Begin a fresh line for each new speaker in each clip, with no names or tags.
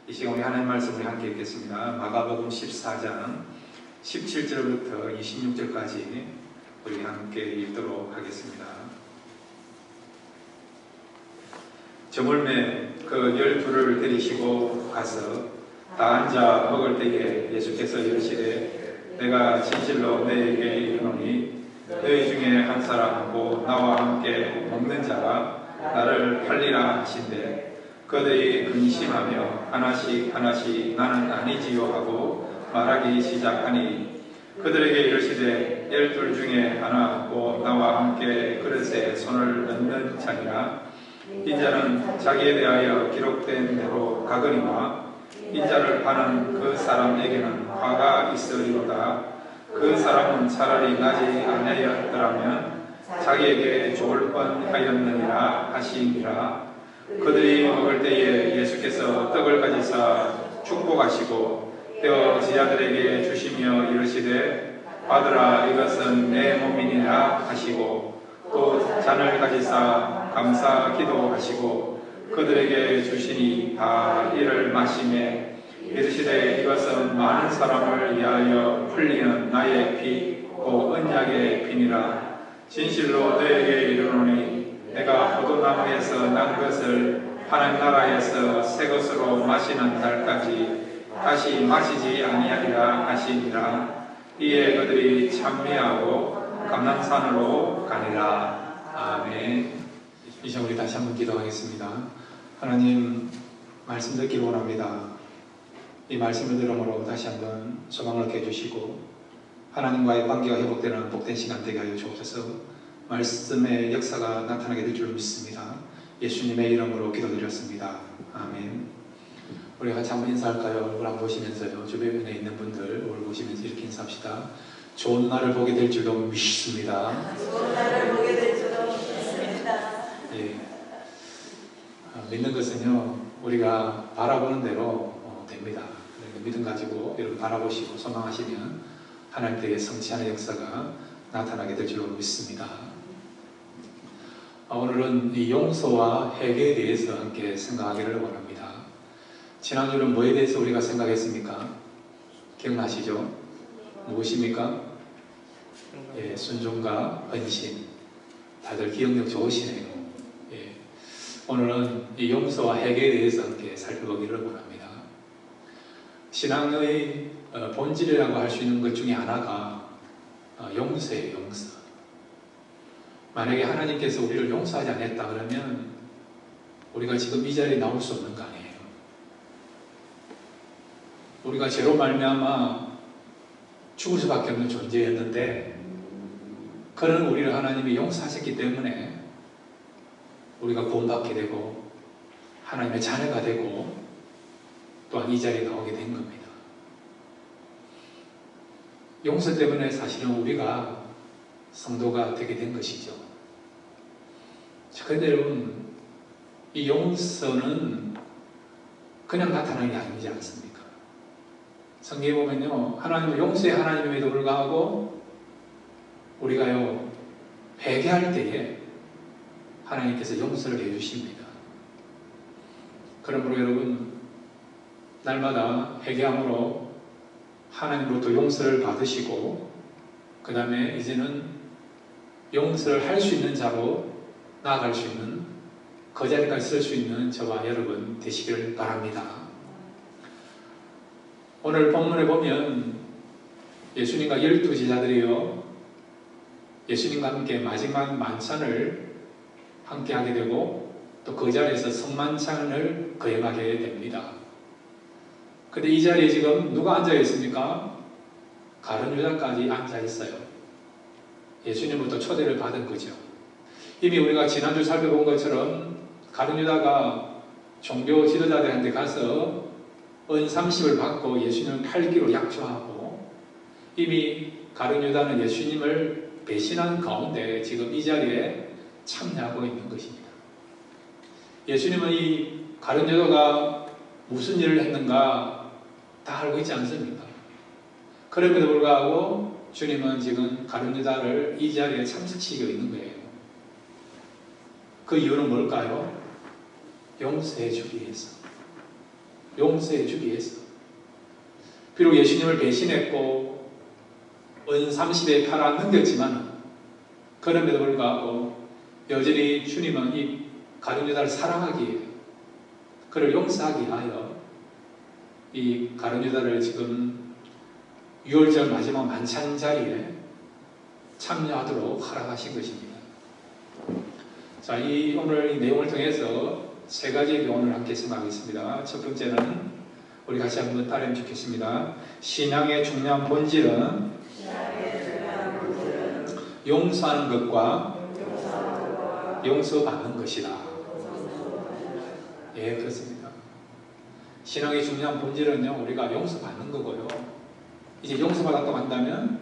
이 시간 우리 하나님 말씀을 함께 읽겠습니다. 마가복음 14장 17절부터 26절까지 우리 함께 읽도록 하겠습니다. 저물매 그 12를 데리시고 가서 다 앉아 먹을 때에 예수께서 이르시되 내가 진실로 너희에게 이르노니 너희 중에 한 사람하고 나와 함께 먹는 자가 나를 팔리라 하신대 그들이 근심하며 하나씩 나는 아니지요 하고 말하기 시작하니 그들에게 이르시되 12 중에 하나하고 나와 함께 그릇에 손을 넣는 자니라 인자는 자기에 대하여 기록된 대로 가거니와 인자를 파는 그 사람에게는 화가 있으리로다. 그 사람은 차라리 나지 아니하였더라면 자기에게 좋을 뻔하였느니라 하시니라. 그들이 먹을 때에 예수께서 떡을 가지사 축복하시고 떼어 제자들에게 주시며 이르시되 받으라 이것은 내 몸이니라 하시고 또 잔을 가지사 감사 기도하시고 그들에게 주시니 다 이를 마시매 이르시되 이것은 많은 사람을 위하여 흘리는 나의 피 곧 언약의 피니라. 진실로 너에게 이르노니 내가 포도나무에서 난 것을 하나님 나라에서 새 것으로 마시는 날까지 다시 마시지 아니하리라 하시니라. 이에 그들이 찬미하고 감람산으로 가니라. 아멘. 이제 우리 다시 한번 기도하겠습니다. 하나님 말씀 듣기 원합니다. 이 말씀을 들음으로 다시 한번 소망을 얻게 해주시고 하나님과의 관계가 회복되는 복된 시간 되게 하여 주옵소서. 말씀의 역사가 나타나게 될 줄 믿습니다. 예수님의 이름으로 기도드렸습니다. 아멘. 우리 같이 한번 인사할까요? 얼굴 한번 보시면서요. 주변에 있는 분들 얼굴 보시면서 이렇게 인사합시다. 좋은 날을 보게 될 줄도 믿습니다.
좋은 날을 보게 될 줄도 믿습니다.
예. 믿는 것은요 우리가 바라보는 대로 됩니다. 그러니까 믿음 가지고 여러분 바라보시고 소망하시면 하나님께 성취하는 역사가 나타나게 될 줄로 믿습니다. 오늘은 이 용서와 회개에 대해서 함께 생각하기를 원합니다. 지난주는 뭐에 대해서 우리가 생각했습니까? 기억나시죠? 무엇입니까? 예, 순종과 헌신. 다들 기억력 좋으시네요. 예. 오늘은 이 용서와 회개에 대해서 함께 살펴보기를 원합니다. 신앙의 본질이라고 할 수 있는 것 중에 하나가 용서예요. 용서. 만약에 하나님께서 우리를 용서하지 않았다 그러면 우리가 지금 이 자리에 나올 수 없는 거 아니에요. 우리가 죄로 말미암아 죽을 수밖에 없는 존재였는데 그런 우리를 하나님이 용서하셨기 때문에 우리가 구원받게 되고 하나님의 자녀가 되고 또한 이 자리에 나오게 된 겁니다. 용서 때문에 사실은 우리가 성도가 되게 된 것이죠. 그런데 여러분, 이 용서는 그냥 나타나는 게 아니지 않습니까? 성경에 보면요, 하나님은 용서의 하나님임에도 불구하고 우리가요 회개할 때에 하나님께서 용서를 해주십니다. 그러므로 여러분, 날마다 회개함으로 하나님으로부터 용서를 받으시고 그 다음에 이제는 용서를 할 수 있는 자로 나아갈 수 있는 그 자리까지 쓸 수 있는 저와 여러분 되시길 바랍니다. 오늘 본문에 보면 예수님과 12제자들이요 예수님과 함께 마지막 만찬을 함께 하게 되고 또 그 자리에서 성만찬을 거행하게 됩니다. 근데 이 자리에 지금 누가 앉아 있습니까? 가룟 유다까지 앉아 있어요. 예수님부터 초대를 받은 거죠. 이미 우리가 지난주 살펴본 것처럼 가룟 유다가 종교 지도자들한테 가서 은 30을 받고 예수님을 팔기로 약조하고 이미 가룟 유다는 예수님을 배신한 가운데 지금 이 자리에 참여하고 있는 것입니다. 예수님은 이 가룟 유다가 무슨 일을 했는가 다 알고 있지 않습니까? 그럼에도 불구하고 주님은 지금 가룟 유다를 이 자리에 참석시키고 있는 거예요. 그 이유는 뭘까요? 용서해 주기 위해서.
용서해 주기 위해서. 비록 예수님을 배신했고 은 30에 팔아 넘겼지만 그럼에도 불구하고 여전히 주님은 이 가룟 유다를 사랑하기에 그를 용서하기 위하여 이 가룟 유다를 지금 6월절 마지막 만찬 자리에 참여하도록 허락하신 것입니다. 자, 오늘 이 내용을 통해서 세 가지의 교훈을 함께 생각하겠습니다. 첫 번째는 우리 같이 한번 따르면 좋겠습니다. 신앙의 중요한 본질은 용서하는 것과 용서받는 것이다. 예, 그렇습니다. 신앙의 중요한 본질은요, 우리가 용서받는 거고요. 이제 용서받았다고 한다면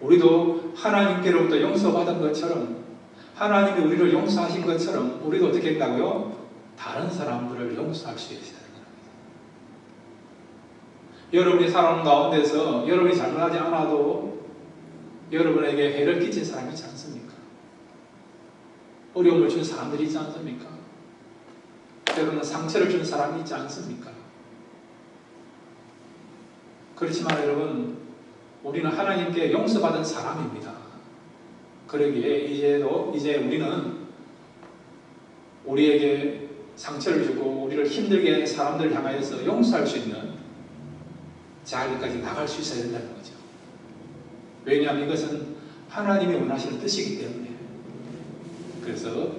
우리도 하나님께로부터 용서받은 것처럼, 하나님이 우리를 용서하신 것처럼 우리도 어떻게 한다고요? 다른 사람들을 용서할 수 있어야 됩니다. 여러분이 살아오는 가운데서 여러분이 잘못하지 않아도 여러분에게 해를 끼친 사람이 있지 않습니까? 어려움을 준 사람들이 있지 않습니까? 때로는 상처를 준 사람이 있지 않습니까? 그렇지만 여러분, 우리는 하나님께 용서받은 사람입니다. 그러기에 이제 우리는 우리에게 상처를 주고 우리를 힘들게 한 사람들을 향하여서 용서할 수 있는 자리까지 나갈 수 있어야 된다는 거죠. 왜냐하면 이것은 하나님이 원하시는 뜻이기 때문에. 그래서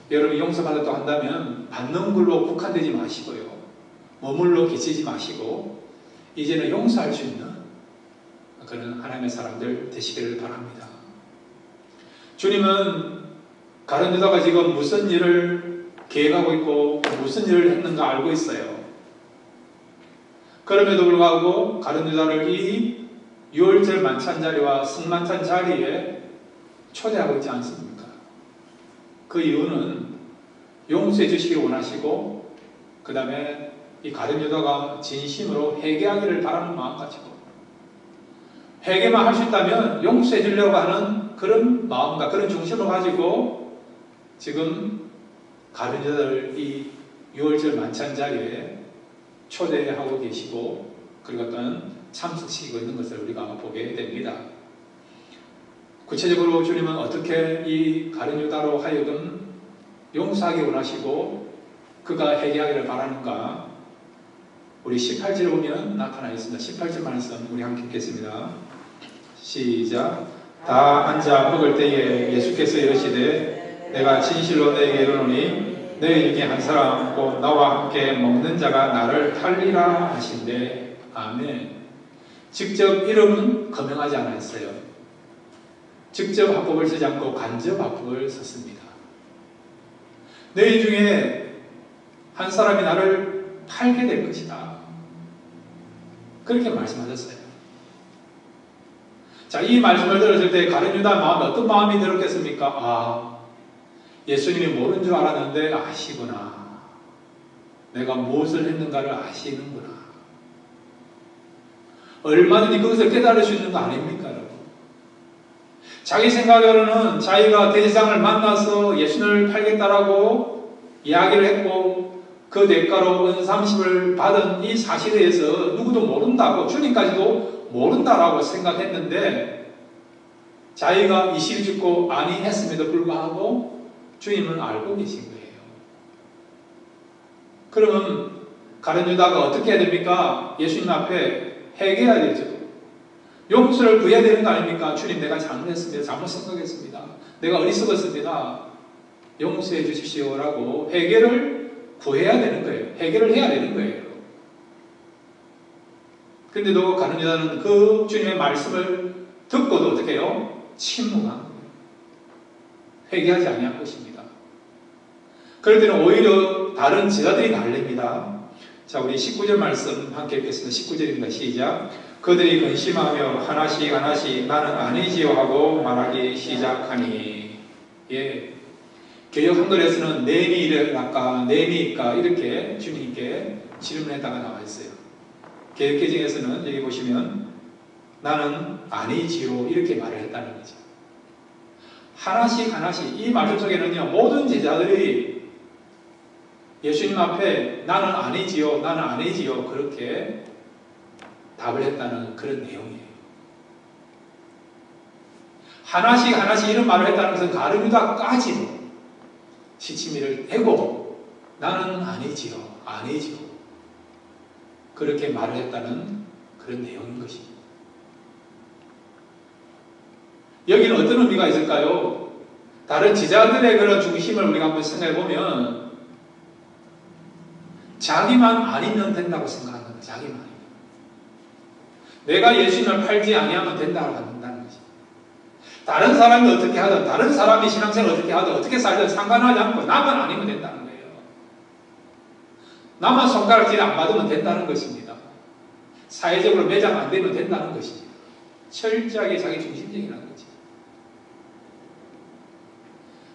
여러분이 용서받았다고 한다면 받는 걸로 국한되지 마시고요, 머물러 계시지 마시고 이제는 용서할 수 있는 그런 하나님의 사람들 되시기를 바랍니다. 주님은 가룟 유다가 지금 무슨 일을 계획하고 있고 무슨 일을 했는가 알고 있어요. 그럼에도 불구하고 가룟 유다를 이 유월절 만찬 자리와 승만찬 자리에 초대하고 있지 않습니까? 그 이유는 용서해 주시기를 원하시고, 그 다음에 이 가룟 유다가 진심으로 회개하기를 바라는 마음 가지고, 회개만 할 수 있다면 용서해 주려고 하는 그런 마음과 그런 중심을 가지고 지금 가룟 유다를 이 유월절 만찬 자리에 초대하고 계시고, 그리고 어떤 참석시키고 있는 것을 우리가 보게 됩니다. 구체적으로 주님은 어떻게 이 가룟 유다로 하여금 용서하기 원하시고 그가 회개하기를 바라는가, 우리 18절에 보면 나타나 있습니다. 18절 말씀 우리 함께 읽겠습니다. 시작. 다 앉아 먹을 때에 예수께서 이르시되 내가 진실로 너에게 이르노니 너희 중에 한 사람 곧 나와 함께 먹는 자가 나를 탈리라 하신대. 아멘. 직접 이름은 거명하지 않았어요. 직접 합법을 쓰지 않고 간접 합법을 썼습니다. 너희 중에 한 사람이 나를 팔게 될 것이다. 그렇게 말씀하셨어요. 자, 이 말씀을 들었을 때 가룟 유다 마음에 어떤 마음이 들었겠습니까? 아, 예수님이 모르는 줄 알았는데 아시구나. 내가 무엇을 했는가를 아시는구나. 얼마든지 그것을 깨달을 수 있는 거 아닙니까, 여러분? 자기 생각으로는 자기가 대제사장을 만나서 예수님을 팔겠다라고 이야기를 했고 그 대가로 은 30을 받은 이 사실에 대해서 누구도 모른다고, 주님까지도 모른다라고 생각했는데 자기가 이실을 짓고 아니했음에도 불구하고 주님은 알고 계신 거예요. 그러면 가룟 유다가 어떻게 해야 됩니까? 예수님 앞에 회개해야 되죠. 용서를 구해야 되는 거 아닙니까? 주님, 내가 잘못했습니다. 잘못 생각했습니다. 내가 어리석었습니다. 용서해 주십시오라고 회개를 구해야 되는 거예요. 회개를 해야 되는 거예요. 근데도 가룟 유다는 그 주님의 말씀을 듣고도 어떻게 해요? 침묵한 거예요. 회개하지 아니한 것입니다. 그럴 때는 오히려 다른 제자들이 날립니다. 자, 우리 19절 말씀 함께 읽겠습니다. 19절입니다. 시작. 그들이 근심하며 하나씩 하나씩 나는 아니지요 하고 말하기 시작하니. 예. 개역 한글에서는 내니일까 내니까 이렇게 주님께 질문했다가 나와 있어요. 개역 개정에서는 여기 보시면 나는 아니지요 이렇게 말을 했다는 거죠. 하나씩 하나씩, 이 말씀 속에는요 모든 제자들이 예수님 앞에 나는 아니지요, 나는 아니지요 그렇게 답을 했다는 그런 내용이에요. 하나씩 하나씩 이런 말을 했다는 것은 가룟 유다까지도 시치미를 대고 나는 아니지요, 아니지요 그렇게 말을 했다는 그런 내용인 것입니다. 여기는 어떤 의미가 있을까요? 다른 제자들의 그런 중심을 우리가 한번 생각해 보면 자기만 아니면 된다고 생각하는 거예요. 자기만. 내가 예수님을 팔지 아니하면 된다고 한다는 것입니다. 다른 사람이 어떻게 하든, 다른 사람이 신앙생활을 어떻게 하든, 어떻게 살든 상관하지 않고 나만 아니면 된다는 거예요. 나만 손가락질 안 받으면 된다는 것입니다. 사회적으로 매장 안 되면 된다는 것입니다. 철저하게 자기 중심적이라는 거지.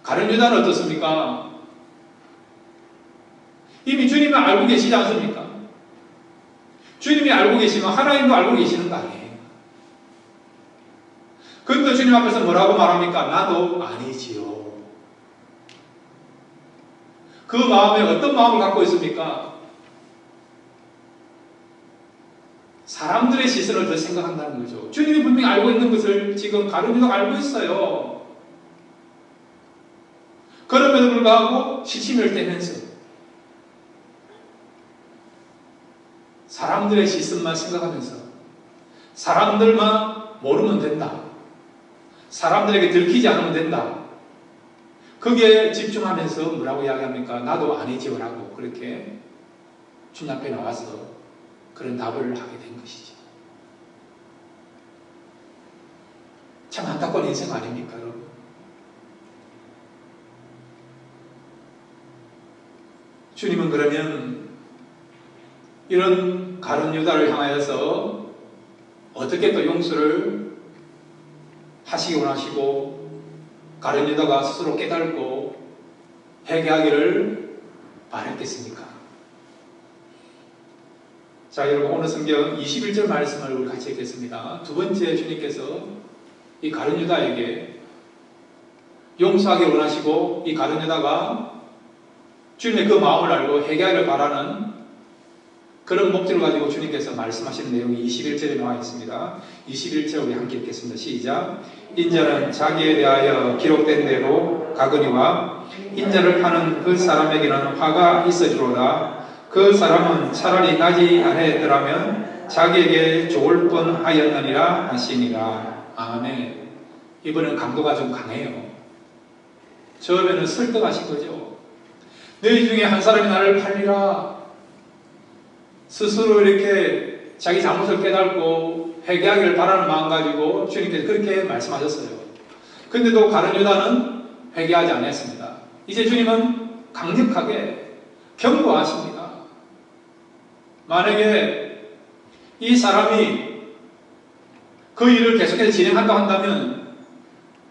가룟 유다는 어떻습니까? 이미 주님을 알고 계시지 않습니까? 주님이 알고 계시면 하나님도 알고 계시는 거 아니에요. 그런데 주님 앞에서 뭐라고 말합니까? 나도 아니지요. 그 마음에 어떤 마음을 갖고 있습니까? 사람들의 시선을 더 생각한다는 거죠. 주님이 분명히 알고 있는 것을 지금 가룟 유다가 알고 있어요. 그럼에도 불구하고 시치미를 떼면서 사람들의 시선만 생각하면서 사람들만 모르면 된다. 사람들에게 들키지 않으면 된다. 거기에 집중하면서 뭐라고 이야기합니까? 나도 아니지요 라고 그렇게 주님 앞에 나와서 그런 답을 하게 된 것이죠. 참 안타까운 인생 아닙니까 여러분? 주님은 그러면 이런 가룟 유다를 향하여서 어떻게 또 용서를 하시기 원하시고 가룟 유다가 스스로 깨닫고 회개하기를 바랬겠습니까? 자, 여러분 오늘 성경 21절 말씀을 우리 같이 읽겠습니다. 두 번째 주님께서 이 가룟 유다에게 용서하기 원하시고 이 가룟 유다가 주님의 그 마음을 알고 회개하기를 바라는 그런 목적을 가지고 주님께서 말씀하시는 내용이 21절에 나와 있습니다. 21절 우리 함께 읽겠습니다. 시작. 인자는 자기에 대하여 기록된 대로 가거니와 인자를 파는 그 사람에게는 화가 있어지로다. 그 사람은 차라리 나지 아니했더라면 자기에게 좋을 뻔하였느니라 하시니라. 아멘. 이번엔 강도가 좀 강해요. 처음에는 설득하신 거죠. 너희 중에 한 사람이 나를 팔리라. 스스로 이렇게 자기 잘못을 깨닫고 회개하기를 바라는 마음 가지고 주님께서 그렇게 말씀하셨어요. 그런데도 가룟 유다는 회개하지 않았습니다. 이제 주님은 강력하게 경고하십니다. 만약에 이 사람이 그 일을 계속해서 진행한다고 한다면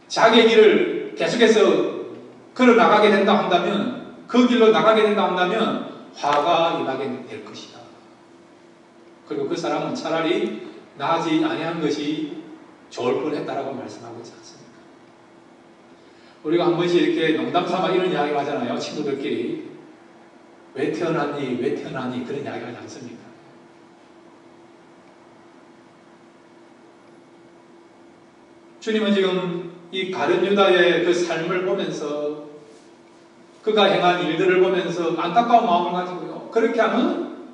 자기의 길을 계속해서 걸어 나가게 된다 한다면 그 길로 나가게 된다 한다면 화가 임하게 될 것이다. 그리고 그 사람은 차라리 나지 아니한 것이 좋을 뻔했다라고 말씀하고 있지 않습니까? 우리가 한 번씩 이렇게 농담삼아 이런 이야기를 하잖아요. 친구들끼리 왜 태어났니? 왜 태어났니? 그런 이야기를 하지 않습니까? 주님은 지금 이 가룟 유다의 그 삶을 보면서 그가 행한 일들을 보면서 안타까운 마음을 가지고요. 그렇게 하면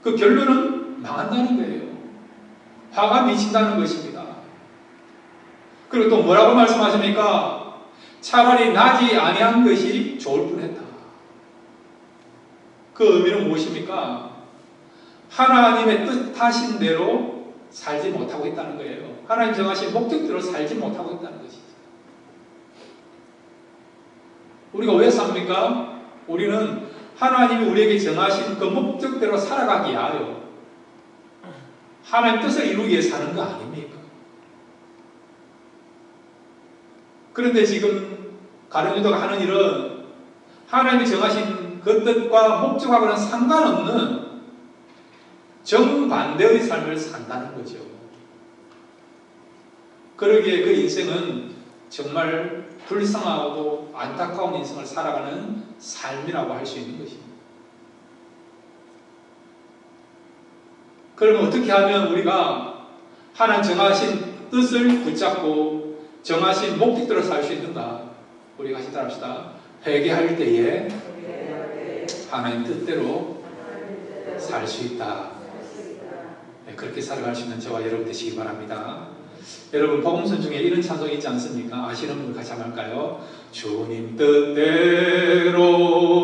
그 결론은 망한다는 거예요. 화가 미친다는 것입니다. 그리고 또 뭐라고 말씀하십니까? 차라리 나지 아니한 것이 좋을 뻔했다. 그 의미는 무엇입니까? 하나님의 뜻하신 대로 살지 못하고 있다는 거예요. 하나님 정하신 목적대로 살지 못하고 있다는 것이죠. 우리가 왜 삽니까? 우리는 하나님이 우리에게 정하신 그 목적대로 살아가기 위하여 하나님 뜻을 이루기 위해 사는 거 아닙니까? 그런데 지금 가룟 유다가 하는 일은 하나님이 정하신 그 뜻과 목적하고는 상관없는 정반대의 삶을 산다는 거죠. 그러기에 그 인생은 정말 불쌍하고 안타까운 인생을 살아가는 삶이라고 할 수 있는 것입니다. 그러면 어떻게 하면 우리가 하나님 정하신 뜻을 붙잡고 정하신 목적대로 살 수 있는가? 우리 같이 따라합시다. 회개할 때에 하나님 뜻대로 살 수 있다. 네, 그렇게 살아갈 수 있는 저와 여러분 되시기 바랍니다. 여러분 복음선 중에 이런 찬송이 있지 않습니까? 아시는 분 같이 한번 할까요? 주님 뜻대로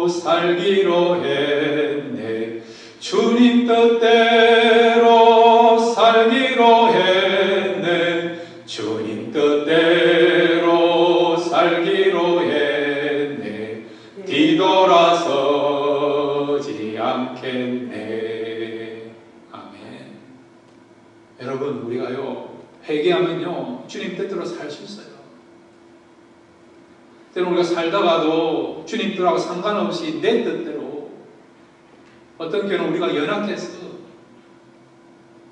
살기로 했네. 주님 뜻대로 살기로 했네. 주님 뜻대로 살기로 했네. 뒤돌아서지 않겠네. 아멘. 여러분 우리가요 회개하면요 주님 뜻대로 살 수 있어요. 때로는 우리가 살다가도 주님 뜻하고 상관없이 내 뜻대로 어떤 경우는 우리가 연약해서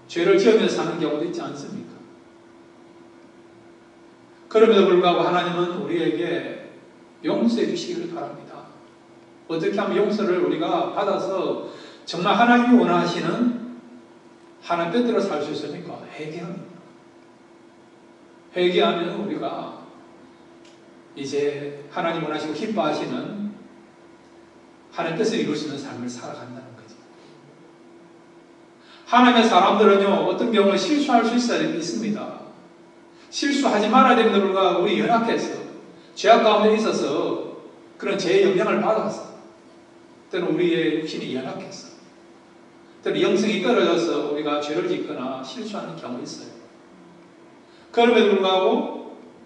죄를 지으면서 사는 경우도 있지 않습니까? 그럼에도 불구하고 하나님은 우리에게 용서해 주시기를 바랍니다. 어떻게 하면 용서를 우리가 받아서 정말 하나님이 원하시는 하나님 뜻대로 살 수 있습니까? 회개합니다. 회개하면 우리가 이제 하나님 원하시고 기뻐하시는 하나님 뜻을 이룰 수 있는 삶을 살아간다는 거죠. 하나님의 사람들은요 어떤 경우는 실수할 수 있습니다. 실수하지 말아야 됩니다. 불구하고 우리 연약해서 죄악 가운데 있어서 그런 죄의 영향을 받아서 때는 우리의 육신이 연약해서 때는 영성이 떨어져서 우리가 죄를 짓거나 실수하는 경우가 있어요. 그럼에도 불구하고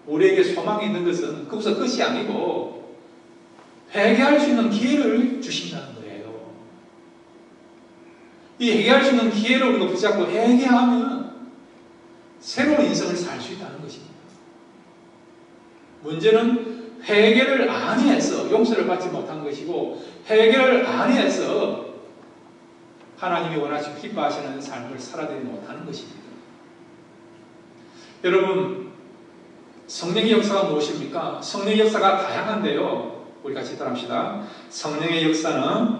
우리에게 소망이 있는 것은 그것은 끝이 아니고 회개할 수 있는 기회를 주신다는 거예요. 이 회개할 수 있는 기회를 우리가 붙잡고 회개하면 새로운 인생을 살 수 있다는 것입니다. 문제는 회개를 안 해서 용서를 받지 못한 것이고 회개를 안 해서 하나님이 원하시고 기뻐하시는 삶을 살아내지 못하는 것입니다. 여러분 성령의 역사가 무엇입니까? 성령의 역사가 다양한데요. 우리 같이 따라합시다. 성령의 역사는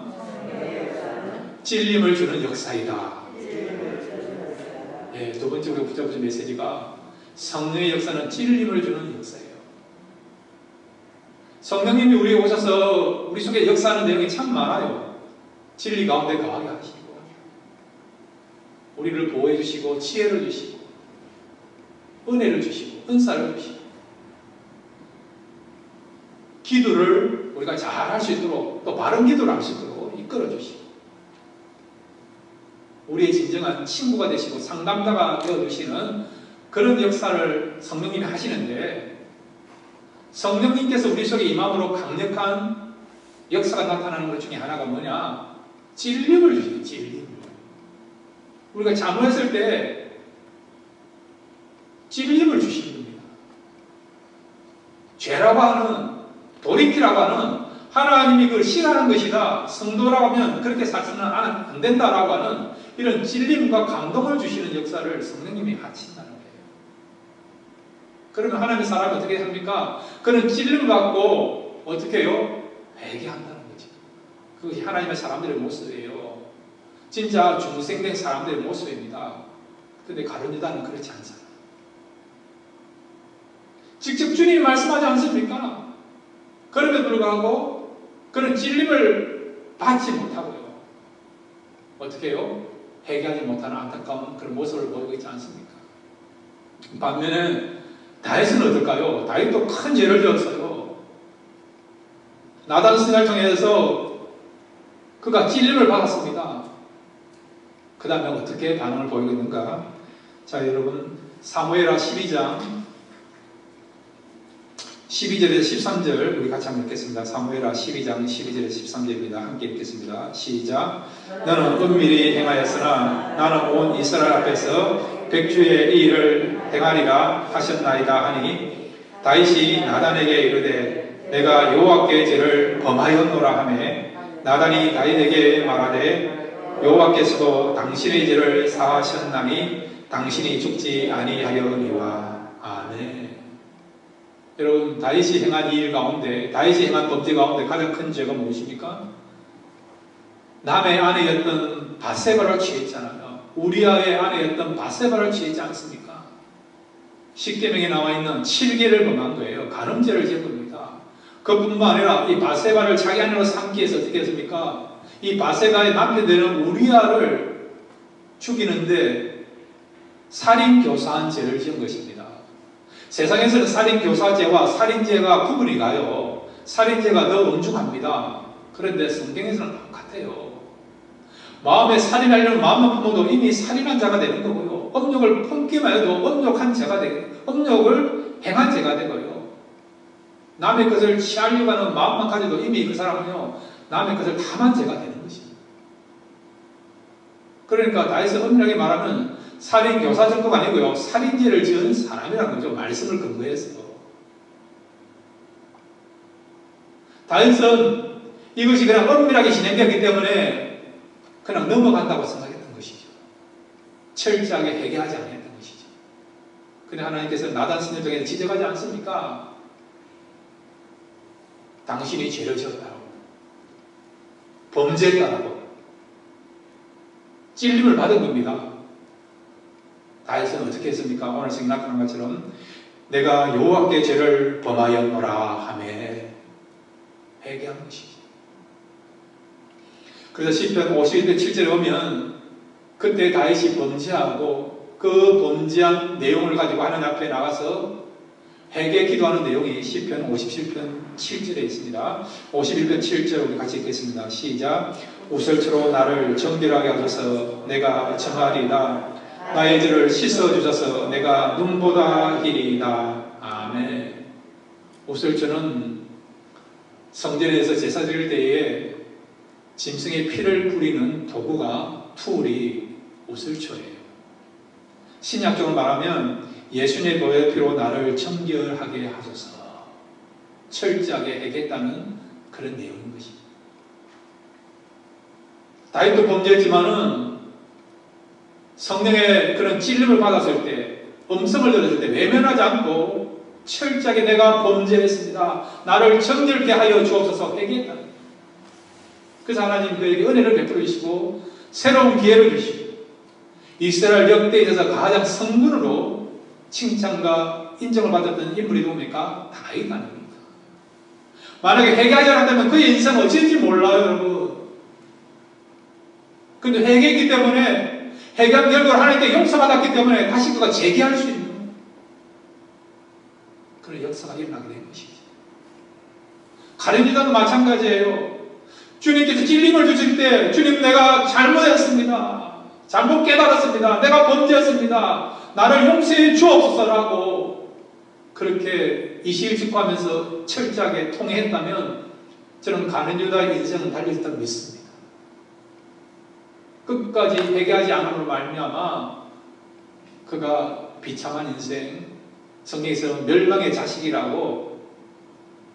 찔림을 주는 역사이다. 네, 두 번째 우리가 붙잡은 메시지가 성령의 역사는 찔림을 주는 역사예요. 성령님이 우리에 오셔서 우리 속에 역사하는 내용이 참 많아요. 진리 가운데 거하게 하시고 우리를 보호해 주시고 지혜를 주시고 은혜를 주시고 은사를 주시고 기도를 우리가 잘 할 수 있도록 또 바른 기도를 할 수 있도록 이끌어 주시고 우리의 진정한 친구가 되시고 상담자가 되어주시는 그런 역사를 성령님이 하시는데 성령님께서 우리 속에 임함으로 강력한 역사가 나타나는 것 중에 하나가 뭐냐? 찔림을 주시는 찔림. 우리가 잘못했을 때 찔림을 주시는 겁니다. 죄라고 하는 돌이키라고 하는 하나님이 그걸 싫어하는 것이다. 성도라고 하면 그렇게 살수는 안 된다라고 하는 이런 찔림과 감동을 주시는 역사를 성령님이 하신다는 거예요. 그러면 하나님의 사람이 어떻게 합니까? 그런 찔림을 받고 어떻게 해요? 회개한다는 거죠. 그것이 하나님의 사람들의 모습이에요. 진짜 중생된 사람들의 모습입니다. 그런데 가룟 유다는 그렇지 않잖아요. 직접 주님이 말씀하지 않습니까? 그럼에도 불구하고 그런 찔림을 받지 못하고요. 어떻게 해요? 회개하지 못하는 안타까운 그런 모습을 보이고 있지 않습니까? 반면에 다윗은 어떨까요? 다윗도 큰 죄를 지었어요. 나단 승을 통해서 그가 찔림을 받았습니다. 그 다음에 어떻게 반응을 보이고 있는가? 자, 여러분 사무엘하 12장 12절에서 13절 우리 같이 한번 읽겠습니다. 사무엘하 12장 12절에서 13절입니다. 함께 읽겠습니다. 시작. 너는 은밀히 행하였으나 나는 온 이스라엘 앞에서 백주의 이 일을 행하리라 하셨나이다 하니 다윗이 나단에게 이르되 내가 여호와께 죄를 범하였노라 하매 나단이 다윗에게 말하되 여호와께서도 당신의 죄를 사하셨나니 당신이 죽지 아니하려니와. 아멘. 여러분 다윗이 행한 이 일 가운데 다윗이 행한 범죄 가운데 가장 큰 죄가 무엇입니까? 남의 아내였던 바세바를 취했잖아요. 우리아의 아내였던 바세바를 취했지 않습니까? 십계명에 나와 있는 7계를 범한 거예요. 간음죄를 지은 겁니다. 그뿐만 아니라 이 바세바를 자기 아내로 삼기 위해서 어떻게 했습니까? 이 바세바의 남편 되는 우리아를 죽이는데 살인교사한 죄를 지은 것입니다. 세상에서는 살인교사죄와 살인죄가 구분이 가요. 살인죄가 더 엄중합니다. 그런데 성경에서는 똑같아요. 마음에 살인하려는 마음만 품어도 이미 살인한 자가 되는 거고요. 업욕을 품기만 해도 업욕한 자가 되고, 업욕을 행한 자가 되고요. 남의 것을 취하려고 하는 마음만 가져도 이미 그 사람은요, 남의 것을 탐한 자가 되는 것입니다. 그러니까 다윗은 엄밀하게 말하면 살인교사 정도가 아니고요, 살인죄를 지은 사람이라는 거죠. 말씀을 근거해서. 다윗은 이것이 그냥 엄밀하게 진행되었기 때문에 그냥 넘어간다고 생각했던 것이죠. 철저하게 회개하지 않았던 것이죠. 근데 하나님께서 나단 선지자에게 지적하지 않습니까? 당신이 죄를 지었다고, 범죄했다고, 찔림을 받은 겁니다. 다윗은 어떻게 했습니까? 오늘 성경 나타난 것처럼 내가 여호와께 죄를 범하였노라 하며 회개한 것이죠. 그래서 시편 51편 7절에 보면 그때 다윗이 범죄하고 그 범죄한 내용을 가지고 하나님 앞에 나가서 회개 기도하는 내용이 시편 57편 7절에 있습니다. 51편 7절 우리 같이 읽겠습니다. 시작. 우설초로 나를 정결하게 하소서. 내가 정하리이다. 나의 죄를 씻어주셔서 내가 눈보다 희리이다. 아멘. 우설초는 성전에서 제사 드릴 때에 짐승의 피를 뿌리는 도구가 툴이 우슬초예요. 신약적으로 말하면 예수님의 보혈의 피로 나를 정결하게 하소서. 철저하게 하겠다는 그런 내용인 것입니다. 다윗도 범죄했지만은 성령의 그런 찔림을 받았을 때, 음성을 들었을 때 외면하지 않고 철저하게 내가 범죄했습니다. 나를 정결케 하여 주옵소서 회개했다. 그래서 하나님 그에게 은혜를 베풀어 주시고 새로운 기회를 주시고 이스라엘 역대에 있어서 가장 성군으로 칭찬과 인정을 받았던 인물이 누굽니까? 다윗 아닙니까? 만약에 회개하지 않았다면 그의 인생은 어찌인지 몰라요, 여러분. 근데 회개했기 때문에, 회개한 결과로 하나님께 용서받았기 때문에 다시 그가 재기할 수 있는 그런 역사가 일어나게 된 것이죠. 가룟 유다도 마찬가지예요. 주님께서 찔림을 주실 때 주님 내가 잘못했습니다. 잘못 깨달았습니다. 내가 범죄했습니다. 나를 용서해 주옵소서라고 그렇게 이실직고하면서 철저하게 통회했다면 저는 가룟 유다의 인생은 달려있다고 믿습니다. 끝까지 회개하지 않음으로 말미암아 그가 비참한 인생, 성경에서 멸망의 자식이라고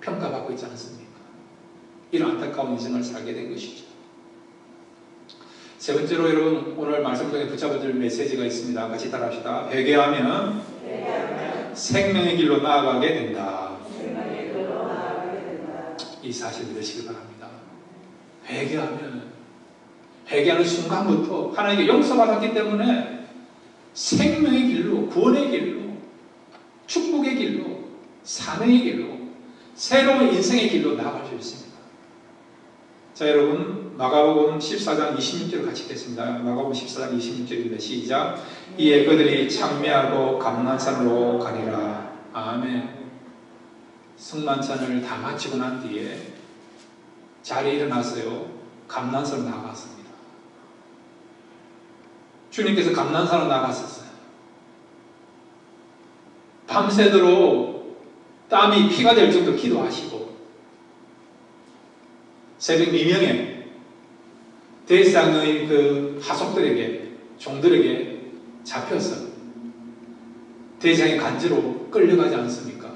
평가받고 있지 않습니까? 이런 안타까운 인생을 살게 된 것이죠. 세 번째로 여러분 오늘 말씀 중에 붙잡아줄 메시지가 있습니다. 같이 따라합시다. 회개하면 생명의 길로 나아가게 된다. 이 사실 믿으시기 바랍니다. 회개하는 순간부터 하나님께 용서받았기 때문에 생명의 길로, 구원의 길로, 축복의 길로, 사명의 길로, 새로운 인생의 길로 나아갈 수 있습니다. 자, 여러분 마가복음 14장 26절을 같이 읽겠습니다. 마가복음 14장 26절입니다. 시작. 이에 그들이 창미하고 감난산으로 가니라. 아멘. 성만찬을 다 마치고 난 뒤에 자리에 일어나서요 감난산으로 나갔습니다. 주님께서 감난산으로 나갔었어요. 밤새도록 땀이 피가 될 정도로 기도하시고 새벽 미명에 대상의 그 하속들에게, 종들에게 잡혀서 대장의 간지로 끌려가지 않습니까?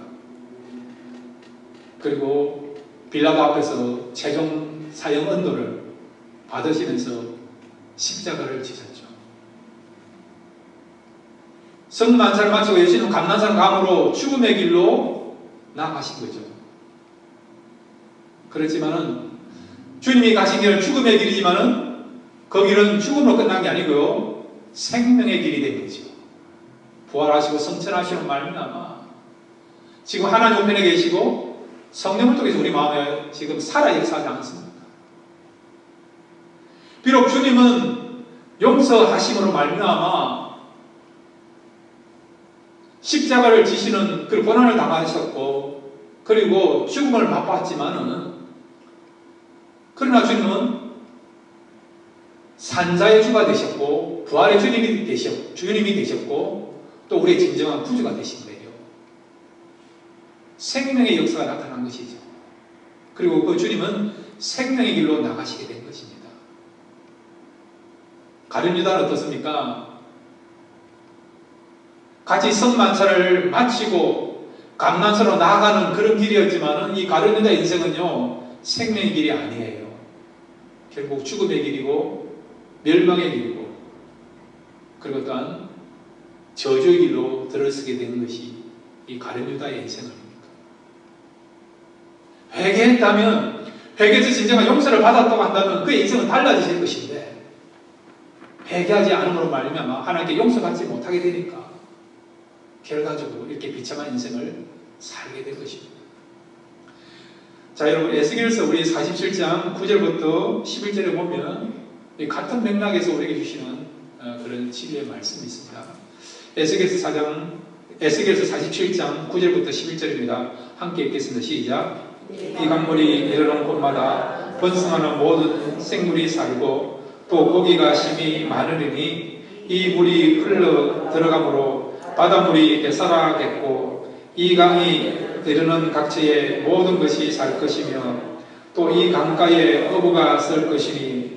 그리고 빌라도 앞에서 최종 사형 언도를 받으시면서 십자가를 지셨죠. 성만찬을 마치고 예수님은 감난산 강으로 죽음의 길로 나아가신 거죠. 그렇지만은 주님이 가신 길은 죽음의 길이지만은 그 길은 죽음으로 끝난 게 아니고요. 생명의 길이 된 거죠. 부활하시고 성천하시는 말미암아 지금 하나님 우편에 계시고 성령을 통해서 우리 마음에 지금 살아 역사하지 않습니까? 비록 주님은 용서하심으로 말미암아 십자가를 지시는 그 고난을 당하셨고 그리고 죽음을 맛봤지만은 그러나 주님은 산자의 주가 되셨고 부활의 주님이 되셨고 또 우리의 진정한 구주가 되신 거예요. 생명의 역사가 나타난 것이죠. 그리고 그 주님은 생명의 길로 나가시게 된 것입니다. 가룟 유다는 어떻습니까? 같이 성만찬을 마치고 감난서로 나아가는 그런 길이었지만 이 가룟 유다 인생은요 생명의 길이 아니에요. 결국 죽음의 길이고 멸망의 길이고 그리고 또한 저주의 길로 들어서게 된 것이 이 가룟 유다의 인생 아닙니까? 회개했다면 회개해서 진정한 용서를 받았다고 한다면 그의 인생은 달라지실 것인데 회개하지 않음으로 말미암아 하나님께 용서받지 못하게 되니까 결과적으로 이렇게 비참한 인생을 살게 된 것입니다. 자, 여러분 에스겔서 우리 47장 9절부터 11절에 보면 이 같은 맥락에서 우리에게 주시는 그런 진리의 말씀이 있습니다. 에스겔서 47장 9절부터 11절입니다. 함께 읽겠습니다. 시작. 이 강물이 이르는 곳마다 번성하는 모든 생물이 살고 또 고기가 심히 많으리니 이 물이 흘러 들어가므로 바닷물이 되살아겠고 이 강이 이르는 각처에 모든 것이 살 것이며 또 이 강가에 어부가 쓸 것이니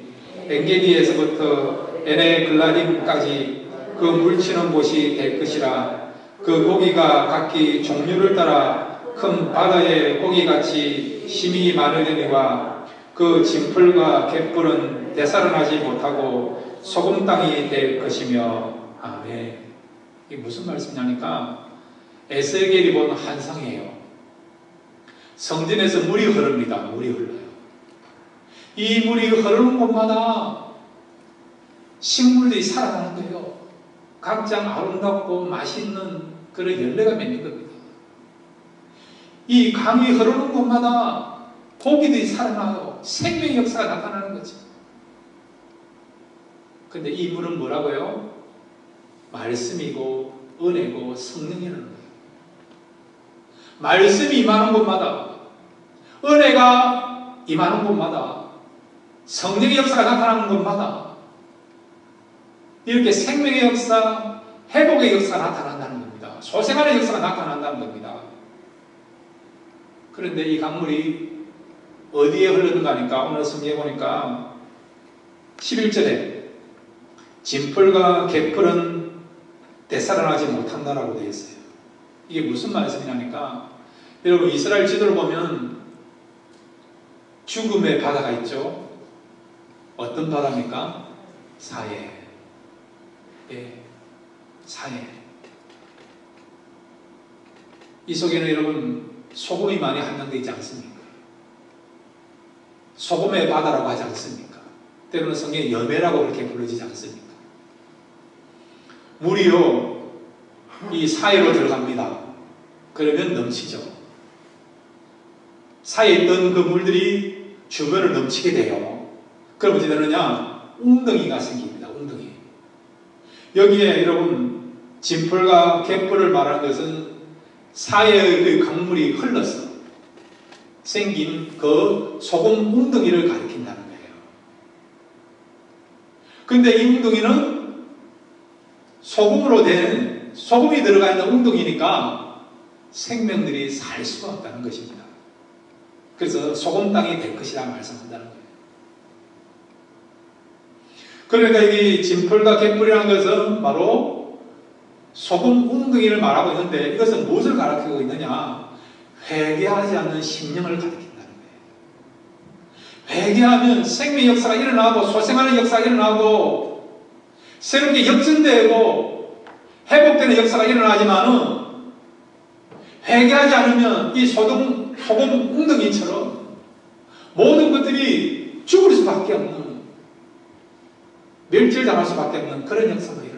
엔게디에서부터 에네글라림까지 그 물치는 곳이 될 것이라. 그 고기가 각기 종류를 따라 큰 바다의 고기같이 심히 많으려니와 그 진풀과 갯불은 되살아나지 못하고 소금 땅이 될 것이며. 아멘. 이게 무슨 말씀이냐니까 에스겔이 본 환상이에요. 성전에서 물이 흐릅니다. 물이 흘러요. 이 물이 흐르는 곳마다 식물들이 살아나는 거예요. 각장 아름답고 맛있는 그런 열매가 맺는 겁니다. 이 강이 흐르는 곳마다 고기들이 살아나요. 생명의 역사가 나타나는 거죠. 근데 이 물은 뭐라고요? 말씀이고 은혜고 성령이라는 거예요. 말씀이 임하는 곳마다 은혜가 임하는 곳마다 성령의 역사가 나타나는 곳마다 이렇게 생명의 역사, 회복의 역사가 나타난다는 겁니다. 소생하는 역사가 나타난다는 겁니다. 그런데 이 강물이 어디에 흐르는가 하니까 오늘 성경에 보니까 11절에 진풀과 갯풀은 되살아나지 못한다라고 되어 있어요. 이게 무슨 말씀이냐니까 여러분 이스라엘 지도를 보면 죽음의 바다가 있죠. 어떤 바다입니까? 사해. 예, 사해. 이 속에는 여러분 소금이 많이 함량되어 있지 않습니까? 소금의 바다라고 하지 않습니까? 때로는 성경에 여매라고 그렇게 불러지지 않습니까? 물이요 이 사해로 들어갑니다. 그러면 넘치죠. 사이에 있던 그 물들이 주변을 넘치게 돼요. 그럼 어찌 되느냐? 웅덩이가 생깁니다. 웅덩이. 여기에 여러분 진풀과 갯불을 말하는 것은 사해의 그 강물이 흘러서 생긴 그 소금 웅덩이를 가리킨다는 거예요. 근데 이 웅덩이는 소금으로 된 소금이 들어가 있는 웅덩이니까 생명들이 살 수가 없다는 것입니다. 그래서 소금 땅이 될 것이라 말씀한다는 거예요. 그러니까 이 진풀과 갯불이라는 것은 바로 소금 웅덩이를 말하고 있는데 이것은 무엇을 가리키고 있느냐? 회개하지 않는 심령을 가리킨다는 거예요. 회개하면 생명의 역사가 일어나고 소생하는 역사가 일어나고 새롭게 역전되고 회복되는 역사가 일어나지만은 회개하지 않으면 이 소금 웅덩이처럼 모든 것들이 죽을 수밖에 없는 멸절당할 수밖에 없는 그런 역사가 일어납니다.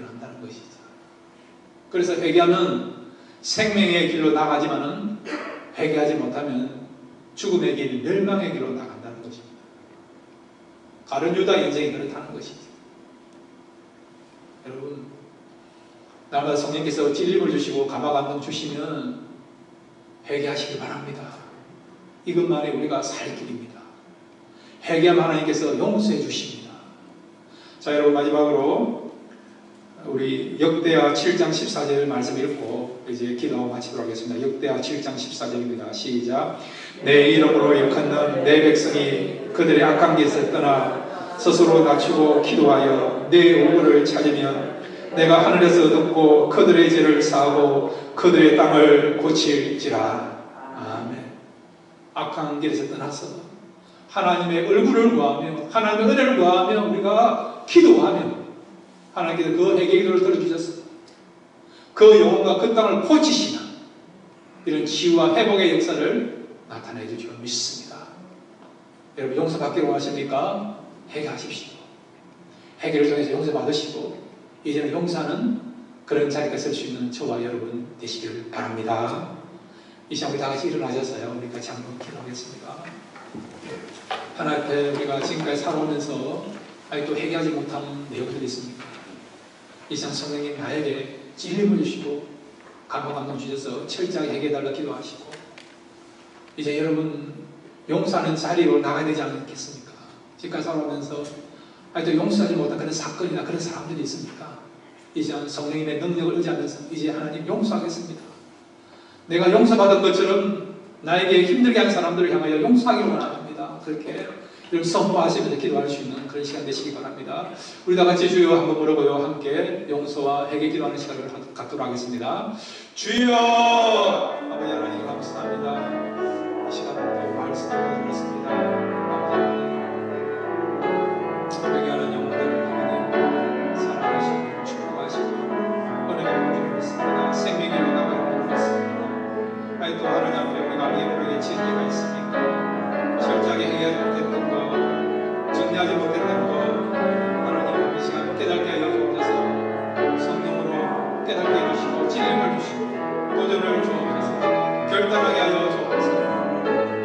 그래서 회개하면 생명의 길로 나가지만은 회개하지 못하면 죽음의 길, 멸망의 길로 나간다는 것입니다. 가룟 유다 인생이 그렇다는 것이죠. 여러분, 날마다 성령께서 찔림을 주시고 감화 감동 주시면 회개하시길 바랍니다. 이것만이 우리가 살 길입니다. 회개하면 하나님께서 용서해 주십니다. 자, 여러분, 마지막으로 우리 역대하 7장 14절 말씀 읽고 이제 기도하고 마치도록 하겠습니다. 역대하 7장 14절입니다. 시작. 내 이름으로 역하는 내 백성이 그들의 악한 길에서 떠나 스스로 낮추고 기도하여 내 얼굴을 찾으면 내가 하늘에서 듣고 그들의 죄를 사하고 그들의 땅을 고칠지라. 아멘. 악한 길에서 떠나서 하나님의 얼굴을 구하며 하나님의 은혜를 구하며 우리가 기도하며 하나님께서 그 회개 기도를 들어주셔서 그 영혼과 그 땅을 고치시는 이런 치유와 회복의 역사를 나타내 주시고 믿습니다. 여러분, 용서받기로 원하십니까? 회개하십시오. 회개를 통해서 용서받으시고 이제는 용서하는 그런 자리에 설 수 있는 저와 여러분 되시길 바랍니다. 이 시간 우리 다 같이 일어나셔서요, 우리 같이 한번 기도하겠습니다. 하나님 앞에 우리가 지금까지 살아오면서 아직도 회개하지 못한 내용들이 있습니까? 이 시간 성령님 나에게 찔림을 주시고 감화 감동 주셔서 철저하게 회개해달라 기도하시고 이제 여러분 용서하는 자리로 나가야 되지 않겠습니까? 지금까지 살아오면서 아직도 용서하지 못한 그런 사건이나 그런 사람들이 있습니까? 이 시간 성령님의 능력을 의지하면서 이제 하나님 용서하겠습니다. 내가 용서받은 것처럼 나에게 힘들게 하는 사람들을 향하여 용서하기를 원합니다. 그렇게 이렇게 선포하시면서 기도할 수 있는 그런 시간 되시기 바랍니다. 우리 다 같이 주여 한번 부르고요, 함께 용서와 회개 기도하는 시간을 갖도록 하겠습니다. 주여! 아버지 하나님 감사합니다. 이 시간 또 말씀을 들었습니다. 아버지 하나님 회개하는 영혼들을 하나님 사랑하시고 축복하시고 은혜가 주시고 있습니다. 생명의 나가고 있습니다. 아니 또 하나님 앞에 우리가 예물에게 지은 죄가 있습니까? 철저하게 회개하지 못했던 것, 정리하지 못했던 것, 하나님 이 시간 깨닫게 하여 주옵소서. 성령으로 깨닫게 해주시고 찔림을 주시고 도전을 주옵소서. 결단하게 하여 주옵소서.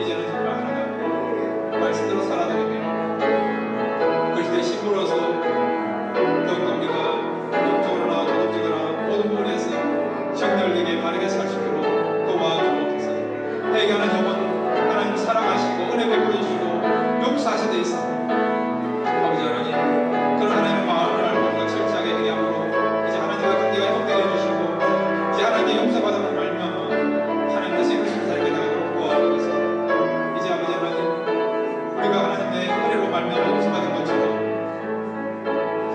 이제는 정말 하나님 말씀대로 살아드리며 그리스도의 신부로서 더욱더 우리가 영적으로나 도덕적으로나 모든 부분에서 정결되게 바르게 살 수 있도록 도와주옵소서. 회개하는 영혼 하나님 사랑하시고 은혜 베풀어 주시고 용서하셔야 돼 있습니다. 아버지 하나님, 그런 하나님의 마음을 우리가 철저하게 회개함으로 이제 하나님과 관계가 형성해 주시고 이제 하나님의 용서받음을 말미암아 하나님 뜻에 그리스도 살게 나가도록 도와주옵소서. 이제 아버지 하나님, 우리가 하나님의 은혜로 말미암아 용서받은 것처럼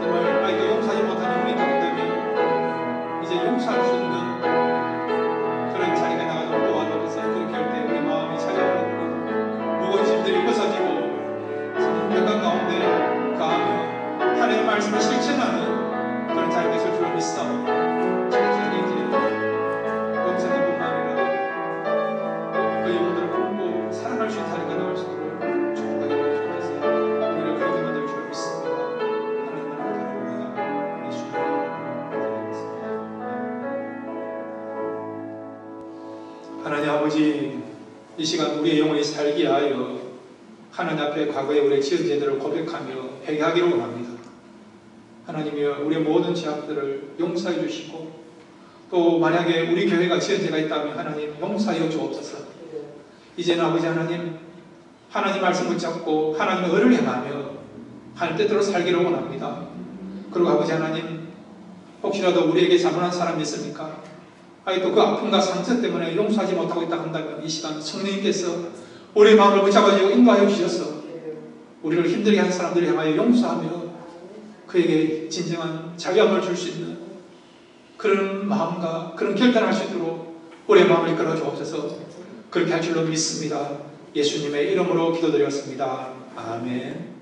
정말 아이도 용서하지 못한 영혼이 있다면 이제 용서할 수 있는 그런 자리가 나가도록 도와주옵소서. 그렇게 할 때 우리 마음이 찾아오는 무거운 짐들이 벗어지고 평강 가운데 가하며 하나님의 말씀을 실천하는 그런 자리가 있을 줄 믿사오니 철저하게 이제 용서는 뿐만 아니라 그 영혼들을 품고 사랑할 수 있는 자리가 나올 수 있도록 축복하게 해주셔서 우리를 그렇게 만들 줄 믿습니다. 하나님 나라를 바라봅니다. 예수님 기도드립니다. 하나님 아버지, 이 시간 우리의 영혼이 살게 하여 하나님 앞에 과거에 우리의 지은 죄들을 고백하며 회개하기를 원합니다. 하나님이여, 우리의 모든 죄악들을 용서해 주시고 또 만약에 우리 교회가 지은 죄가 있다면 하나님 용서하여 주옵소서. 이제는 아버지 하나님, 하나님 말씀 붙잡고 하나님의 의를 행하며 하나님 뜻대로 살기를 원합니다. 그리고 아버지 하나님, 혹시라도 우리에게 잘못한 사람이 있습니까? 아직도 그 아픔과 상처 때문에 용서하지 못하고 있다 한다면 이 시간 성령님께서 우리의 마음을 붙잡아주고 인도하여 주셔서 우리를 힘들게 하는 사람들을 향하여 용서하며 그에게 진정한 자유함을 줄 수 있는 그런 마음과 그런 결단을 할 수 있도록 우리의 마음을 이끌어 주옵소서. 그렇게 할 줄로 믿습니다. 예수님의 이름으로 기도드렸습니다. 아멘.